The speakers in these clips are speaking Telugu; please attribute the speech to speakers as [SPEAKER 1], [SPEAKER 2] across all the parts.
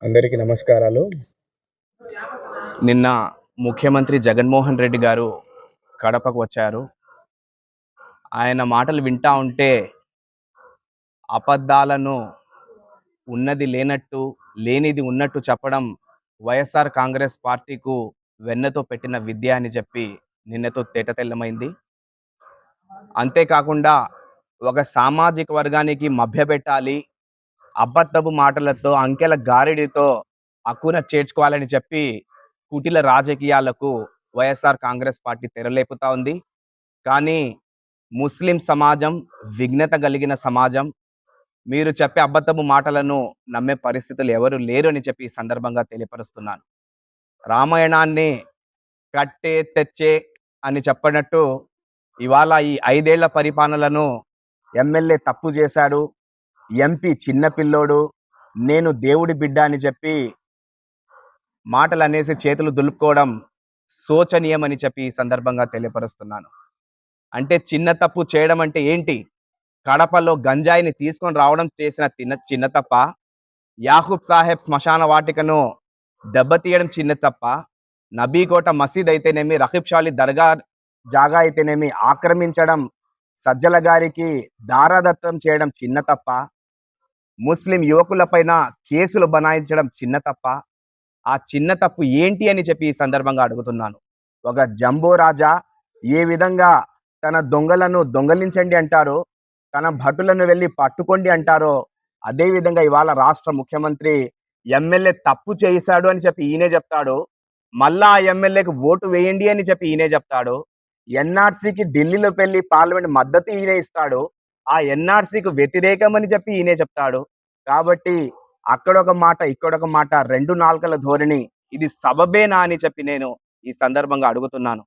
[SPEAKER 1] అందరికీ నమస్కారాలు. నిన్న ముఖ్యమంత్రి జగన్మోహన్ రెడ్డి గారు కడపకు వచ్చారు. ఆయన మాటలు వింటా ఉంటే అబద్ధాలను ఉన్నది లేనట్టు, లేనిది ఉన్నట్టు చెప్పడం వైఎస్ఆర్ కాంగ్రెస్ పార్టీకు వెన్నతో పెట్టిన విద్య అని చెప్పి నిన్నతో తేటతెల్లమైంది. అంతేకాకుండా ఒక సామాజిక వర్గానికి మభ్యపెట్టాలి, అబద్ధపు మాటలతో, అంకెల గారడీతో అక్కున చేర్చుకోవాలని చెప్పి కుటిల రాజకీయాలకు వైఎస్ఆర్ కాంగ్రెస్ పార్టీ తెరలేపుతా ఉంది. కానీ ముస్లిం సమాజం విఘ్నత కలిగిన సమాజం. మీరు చెప్పే అబద్ధపు మాటలను నమ్మే పరిస్థితులు ఎవరు లేరు అని చెప్పి ఈ సందర్భంగా తెలియపరుస్తున్నాను. రామాయణాన్ని కట్టే తెచ్చే అని చెప్పనట్టు ఇవాళ ఈ 5 ఏళ్ల పరిపాలనలను ఎమ్మెల్యే తప్పు చేశాడు, ఎంపీ చిన్న పిల్లోడు, నేను దేవుడి బిడ్డ అని చెప్పి మాటలు అనేసి చేతులు దులుపుకోవడం శోచనీయమని చెప్పి ఈ సందర్భంగా తెలియపరుస్తున్నాను. అంటే చిన్న తప్పు చేయడం అంటే ఏంటి? కడపలో గంజాయిని తీసుకొని రావడం చేసిన చిన్న తప్ప, యాహూబ్ సాహెబ్ శ్మశాన వాటికను దెబ్బతీయడం చిన్న తప్ప, నబీకోట మసీద్ అయితేనేమి, రహీబ్ షాలి దర్గా జాగా అయితేనేమి ఆక్రమించడం, సజ్జల గారికి దారాదత్తం చేయడం చిన్న తప్ప, ముస్లిం యువకులపైన కేసులు బనాయించడం చిన్న తప్ప, ఆ చిన్న తప్పు ఏంటి అని చెప్పి ఈ సందర్భంగా అడుగుతున్నాను. ఒక జంబో రాజా ఏ విధంగా తన దొంగలను దొంగలించండి అంటారో, తన భటులను వెళ్ళి పట్టుకోండి అంటారో, అదే విధంగా ఇవాళ రాష్ట్ర ముఖ్యమంత్రి ఎమ్మెల్యే తప్పు చేశాడు అని చెప్పి ఈయనే చెప్తాడు. మళ్ళా ఆ ఎమ్మెల్యేకి ఓటు వేయండి అని చెప్పి ఈయనే చెప్తాడు. ఎన్ఆర్సీకి ఢిల్లీలో వెళ్ళి పార్లమెంట్ మద్దతు ఈయనే ఇస్తాడు. ఆ ఎన్ఆర్సీకి వ్యతిరేకమని చెప్పి ఈయనే చెప్తాడు. కాబట్టి అక్కడొక మాట, ఇక్కడొక మాట, రెండు నాల్కల ధోరణి. ఇది సబబేనా అని చెప్పి నేను ఈ సందర్భంగా అడుగుతున్నాను.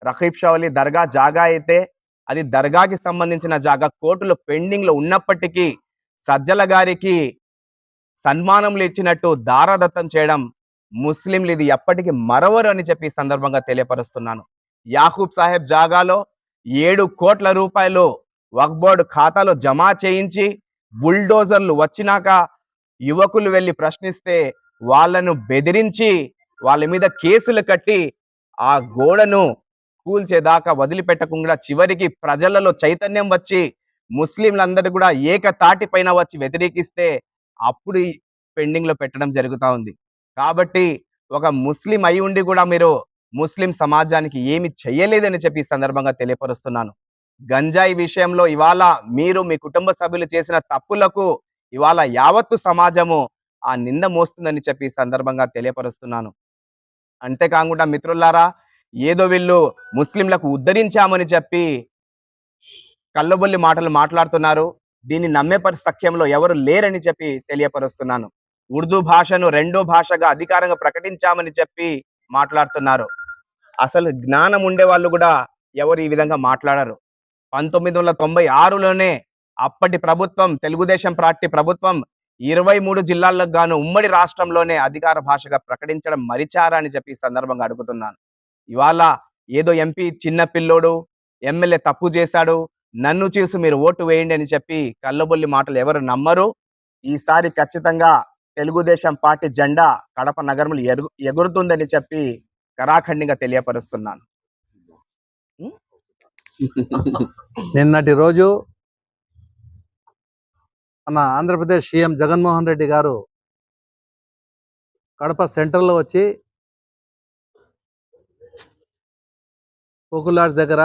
[SPEAKER 1] రహీబ్ షావలి దర్గా జాగా అయితే అది దర్గాకి సంబంధించిన జాగా కోర్టులో పెండింగ్ లో ఉన్నప్పటికీ సజ్జల గారికి సన్మానములు ఇచ్చినట్టు దారాదత్తం చేయడం ముస్లింలు ఇది ఎప్పటికీ మరవరు అని చెప్పి ఈ సందర్భంగా తెలియపరుస్తున్నాను. యాహూబ్ సాహెబ్ జాగాలో 7 కోట్ల రూపాయలు వక్ఫ్ బోర్డు ఖాతాలో జమ చేయించి బుల్డోజర్లు వచ్చినాక యువకులు వెళ్ళి ప్రశ్నిస్తే వాళ్ళను బెదిరించి వాళ్ళ మీద కేసులు కట్టి ఆ గోడను కూల్చేదాకా వదిలిపెట్టకుండా చివరికి ప్రజలలో చైతన్యం వచ్చి ముస్లింలందరూ కూడా ఏకతాటి పైన వచ్చి వ్యతిరేకిస్తే అప్పుడు పెండింగ్ లో పెట్టడం జరుగుతా ఉంది. కాబట్టి ఒక ముస్లిం అయి ఉండి కూడా మీరు ముస్లిం సమాజానికి ఏమి చెయ్యలేదని చెప్పి ఈ సందర్భంగా తెలియపరుస్తున్నాను. గంజాయి విషయంలో ఇవాళ మీరు మీ కుటుంబ సభ్యులు చేసిన తప్పులకు ఇవాళ యావత్తు సమాజము ఆ నింద మోస్తుందని చెప్పి ఈ సందర్భంగా తెలియపరుస్తున్నాను. అంతేకాకుండా మిత్రులారా, ఏదో వీళ్ళు ముస్లింలకు ఉద్ధరించామని చెప్పి కళ్ళబొల్లి మాటలు మాట్లాడుతున్నారు. దీన్ని నమ్మే సఖ్యంలో ఎవరు లేరని చెప్పి తెలియపరుస్తున్నాను. ఉర్దూ భాషను రెండో భాషగా అధికారంగా ప్రకటించామని చెప్పి మాట్లాడుతున్నారు. అసలు జ్ఞానం ఉండే వాళ్ళు కూడా ఎవరు ఈ విధంగా మాట్లాడరు. 1996లోనే అప్పటి ప్రభుత్వం, తెలుగుదేశం పార్టీ ప్రభుత్వం 23 జిల్లాలకు గాను ఉమ్మడి రాష్ట్రంలోనే అధికార భాషగా ప్రకటించడం మరిచారా అని చెప్పి ఈ సందర్భంగా అడుగుతున్నాను. ఇవాళ ఏదో ఎంపీ చిన్న పిల్లోడు, ఎమ్మెల్యే తప్పు చేశాడు, నన్ను చూసి మీరు ఓటు వేయండి అని చెప్పి కళ్ళబొల్లి మాటలు ఎవరు నమ్మరు. ఈసారి ఖచ్చితంగా తెలుగుదేశం పార్టీ జెండా కడప నగరంలో ఎగురుతుందని చెప్పి కరాఖండిగా తెలియపరుస్తున్నాను.
[SPEAKER 2] నిన్నటి రోజు మన ఆంధ్రప్రదేశ్ సీఎం జగన్మోహన్ రెడ్డి గారు కడప సెంటర్లో వచ్చి కోకులాడ్స్ దగ్గర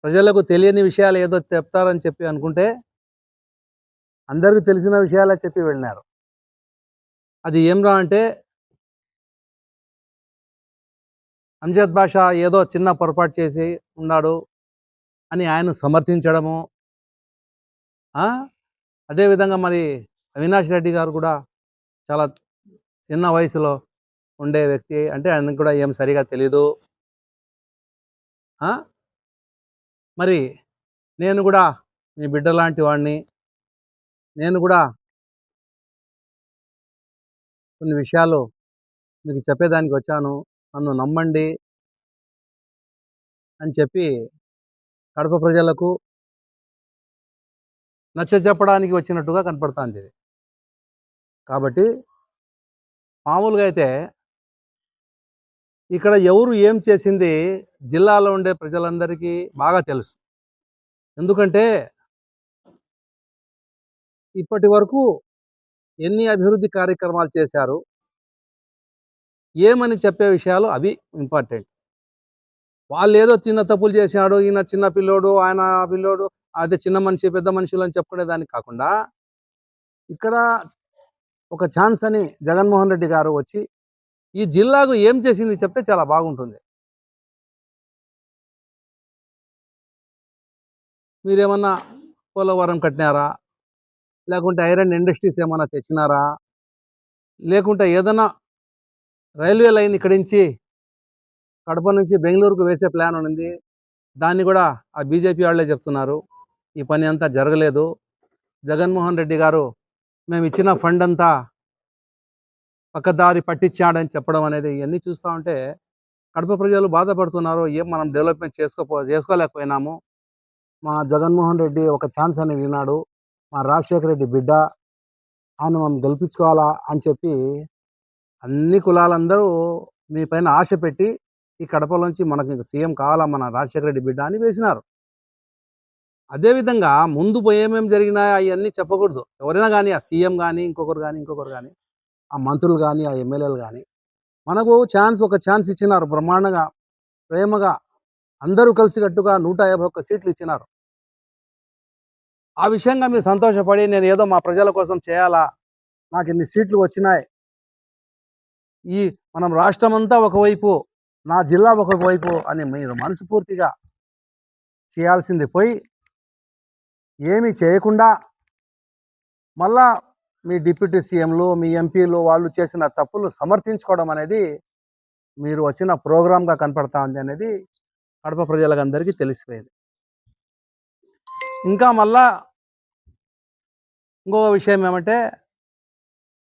[SPEAKER 2] ప్రజలకు తెలియని విషయాలు ఏదో చెప్తారని చెప్పి అనుకుంటే అందరికీ తెలిసిన విషయాలే చెప్పి వెళ్ళినారు. అది ఏమ్రా అంటే అంజద్ బాషా ఏదో చిన్న పొరపాటు చేసి ఉన్నాడు అని ఆయన సమర్థించడము, అదేవిధంగా మరి అవినాష్ రెడ్డి గారు కూడా చాలా చిన్న వయసులో ఉండే వ్యక్తి, అంటే ఆయనకు కూడా ఏం సరిగా తెలీదు. మరి నేను కూడా మీ బిడ్డ లాంటి వాడిని, నేను కూడా కొన్ని విషయాలు మీకు చెప్పేదానికి వచ్చాను, నన్ను నమ్మండి అని చెప్పి కడప ప్రజలకు నచ్చజెప్పడానికి వచ్చినట్టుగా కనపడుతుంది ఇది. కాబట్టి మామూలుగా అయితే ఇక్కడ ఎవరు ఏం చేసింది జిల్లాలో ఉండే ప్రజలందరికీ బాగా తెలుసు. ఎందుకంటే ఇప్పటి వరకు ఎన్ని అభివృద్ధి కార్యక్రమాలు చేశారు, ఏమని చెప్పే విషయాలు అవి ఇంపార్టెంట్. వాళ్ళేదో చిన్న తప్పులు చేశాడు, ఈయన చిన్న పిల్లోడు, ఆయన పిల్లోడు, అదే చిన్న మనిషి, పెద్ద మనుషులు అని చెప్పుకునేదానికి కాకుండా, ఇక్కడ ఒక ఛాన్స్ అని జగన్మోహన్ రెడ్డి గారు వచ్చి, ఈ జిల్లాకు ఏం చేసింది చెప్తే చాలా బాగుంటుంది. మీరేమన్నా పోలవరం కట్టినారా? లేకుంటే ఐరన్ ఇండస్ట్రీస్ ఏమన్నా తెచ్చినారా? లేకుంటే ఏదన్నా రైల్వే లైన్ ఇక్కడి నుంచి కడప నుంచి బెంగుళూరుకు వేసే ప్లాన్ ఉంది. దాన్ని కూడా ఆ బీజేపీ వాళ్ళే చెప్తున్నారు. ఈ పని అంతా జరగలేదు. జగన్మోహన్ రెడ్డి గారు మేము ఇచ్చిన ఫండ్ అంతా పక్కదారి పట్టించాడని చెప్పడం అనేది ఇవన్నీ చూస్తూ ఉంటే కడప ప్రజలు బాధపడుతున్నారు. ఏం మనం డెవలప్మెంట్ చేసుకోలేకపోయినాము. మా జగన్మోహన్ రెడ్డి ఒక ఛాన్స్ అని విన్నాడు. మా రాజశేఖర రెడ్డి బిడ్డ, ఆయన మనం గెలిపించుకోవాలా అని చెప్పి అన్ని కులాలందరూ మీ పైన ఆశ పెట్టి ఈ కడపలోంచి మనకి సీఎం కావాలా మన రాజశేఖర రెడ్డి బిడ్డ అని వేసినారు. అదేవిధంగా ముందు ఏమేమి జరిగినాయో అవన్నీ చెప్పకూడదు. ఎవరైనా కానీ ఆ సీఎం కానీ ఇంకొకరు కానీ ఆ మంత్రులు కానీ ఆ ఎమ్మెల్యేలు కానీ మనకు ఒక ఛాన్స్ ఇచ్చినారు. బ్రహ్మాండంగా ప్రేమగా అందరూ కలిసికట్టుగా 151 సీట్లు ఇచ్చినారు. ఆ విషయంగా మీరు సంతోషపడి నేను ఏదో మా ప్రజల కోసం చేయాలా, నాకు ఇన్ని సీట్లు వచ్చినాయి, ఈ మనం రాష్ట్రం అంతా ఒకవైపు, నా జిల్లా ఒకవైపు అని మీరు మనస్ఫూర్తిగా చేయాల్సింది పోయి ఏమీ చేయకుండా మళ్ళా మీ డిప్యూటీ సీఎంలు, మీ ఎంపీలు వాళ్ళు చేసిన తప్పులు సమర్థించుకోవడం అనేది మీరు వచ్చిన ప్రోగ్రామ్గా కనపడతా ఉంది అనేది కడప ప్రజలందరికీ తెలిసిపోయింది. ఇంకా మళ్ళా ఇంకొక విషయం ఏమంటే,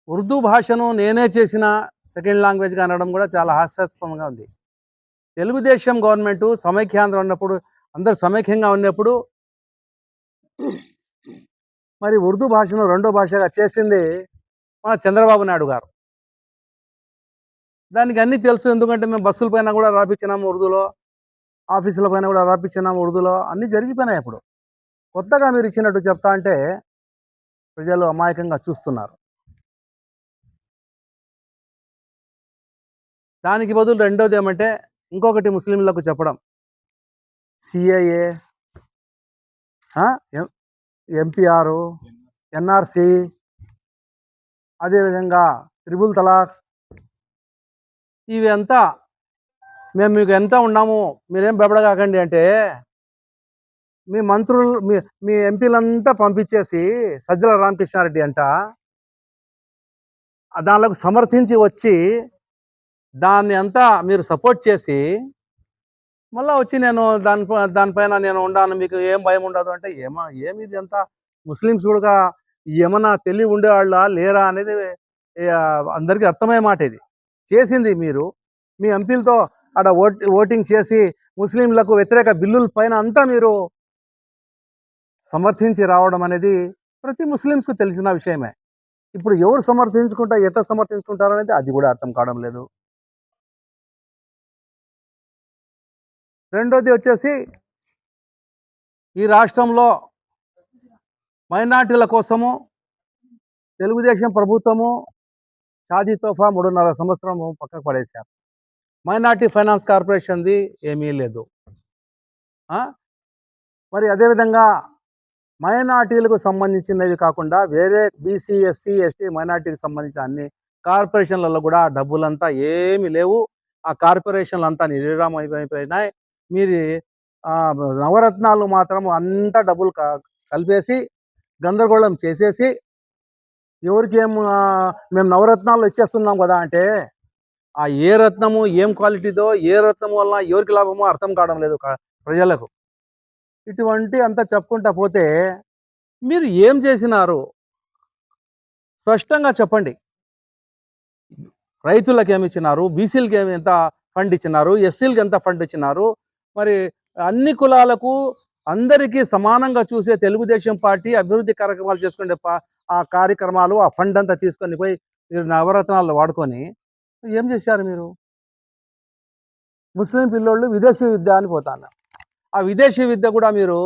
[SPEAKER 2] ఉర్దూ భాషను నేనే చేసిన సెకండ్ లాంగ్వేజ్గా అనడం కూడా చాలా హాస్యాస్పదంగా ఉంది. తెలుగుదేశం గవర్నమెంట్ సమైక్యాంధ్ర ఉన్నప్పుడు, అందరు సమైక్యంగా ఉన్నప్పుడు మరి ఉర్దూ భాషను రెండో భాషగా చేసింది మన చంద్రబాబు నాయుడు గారు. దానికి అన్నీ తెలుసు. ఎందుకంటే మేము బస్సుల పైన కూడా రాపించినాము ఉర్దూలో, ఆఫీసుల పైన కూడా రాపించినాము ఉర్దూలో, అన్నీ జరిగిపోయినాయి. ఇప్పుడు కొత్తగా మీరు ఇచ్చినట్టు చెప్తా అంటే ప్రజలు అమాయకంగా చూస్తున్నారు. దానికి బదులు రెండోది ఏమంటే, ఇంకొకటి ముస్లింలకు చెప్పడం, సిఏఏ, ఎంపీఆర్, ఎన్ఆర్సి, అదేవిధంగా త్రిబుల్ తలాక్, ఇవి అంతా మేము మీకు ఎంత ఉన్నాము, మీరేం బెబడగాకండి అంటే మీ మంత్రులు, మీ ఎంపీలంతా పంపించేసి సజ్జల రామకృష్ణారెడ్డి అంట దానిలోకి సమర్థించి వచ్చి దాన్ని అంతా మీరు సపోర్ట్ చేసి మళ్ళీ వచ్చి నేను దానిపైన నేను ఉండాను, మీకు ఏం భయం ఉండదు అంటే ఏమి ఇది అంతా ముస్లిమ్స్ కూడా ఏమన్నా తెలివి ఉండేవాళ్ళ లేరా అనేది అందరికీ అర్థమయ్యే మాట. ఇది చేసింది మీరు మీ ఎంపీలతో ఆడ ఓటింగ్ చేసి ముస్లింలకు వ్యతిరేక బిల్లుల పైన అంతా మీరు సమర్థించి రావడం అనేది ప్రతి ముస్లిమ్స్కు తెలిసిన విషయమే. ఇప్పుడు ఎవరు ఎట్లా సమర్థించుకుంటారు అనేది అది కూడా అర్థం కావడం లేదు. రెండోది వచ్చేసి, ఈ రాష్ట్రంలో మైనార్టీల కోసము తెలుగుదేశం ప్రభుత్వము షాదీ తోఫా 3.5 సంవత్సరము పక్కకు పడేశారు. మైనార్టీ ఫైనాన్స్ కార్పొరేషన్ది ఏమీ లేదు. మరి అదేవిధంగా మైనార్టీలకు సంబంధించినవి కాకుండా వేరే బీసీ, ఎస్సీ, ఎస్టీ, మైనార్టీకి సంబంధించిన అన్ని కార్పొరేషన్లలో కూడా డబ్బులంతా ఏమీ లేవు. ఆ కార్పొరేషన్లు అంతా నిర్వీర్యమైపోయినాయి. మీరు నవరత్నాలు మాత్రం అంతా డబ్బులు కలిపేసి గందరగోళం చేసేసి ఎవరికి మేము నవరత్నాలు ఇచ్చేస్తున్నాం కదా అంటే ఆ ఏ రత్నము ఏం క్వాలిటీదో, ఏ రత్నం వల్ల ఎవరికి లాభమో అర్థం కావడం లేదు ప్రజలకు. ఇటువంటి అంతా చెప్పుకుంటా పోతే మీరు ఏం చేసినారు స్పష్టంగా చెప్పండి. రైతులకు ఏమి ఇచ్చినారు, బీసీలకి ఎంత ఫండ్ ఇచ్చినారు, ఎస్సీలకి ఎంత ఫండ్ ఇచ్చినారు, మరి అన్ని కులాలకు అందరికీ సమానంగా చూసే తెలుగుదేశం పార్టీ అభివృద్ధి కార్యక్రమాలు చేసుకునే ఆ కార్యక్రమాలు ఆ ఫండ్ అంతా తీసుకొని పోయి మీరు నవరత్నాలు వాడుకొని ఏం చేశారు మీరు? ముస్లిం పిల్లోళ్ళు విదేశీ విద్య అని పోతాన్నారు. ఆ విదేశీ విద్య కూడా మీరు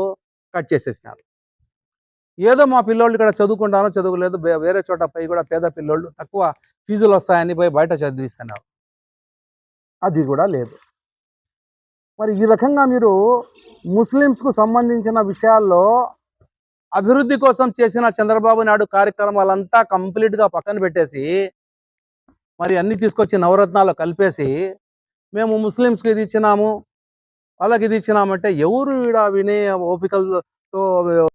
[SPEAKER 2] కట్ చేసేసినారు. ఏదో మా పిల్లోళ్ళు ఇక్కడ చదువుకుంటానో చదువుకోలేదు, వేరే చోట పోయి కూడా పేద పిల్లోళ్ళు తక్కువ ఫీజులు వస్తాయని పోయి బయట చదివిస్తున్నారు. అది కూడా లేదు. మరి ఈ రకంగా మీరు ముస్లిమ్స్కు సంబంధించిన విషయాల్లో అభివృద్ధి కోసం చేసిన చంద్రబాబు నాయుడు కార్యక్రమాలంతా కంప్లీట్గా పక్కన పెట్టేసి మరి అన్ని తీసుకొచ్చి నవరత్నాలు కలిపేసి మేము ముస్లిమ్స్కి ఇది ఇచ్చినాము వాళ్ళకి ఇది ఇచ్చినామంటే ఎవరు ఈడ వినే ఓపికలతో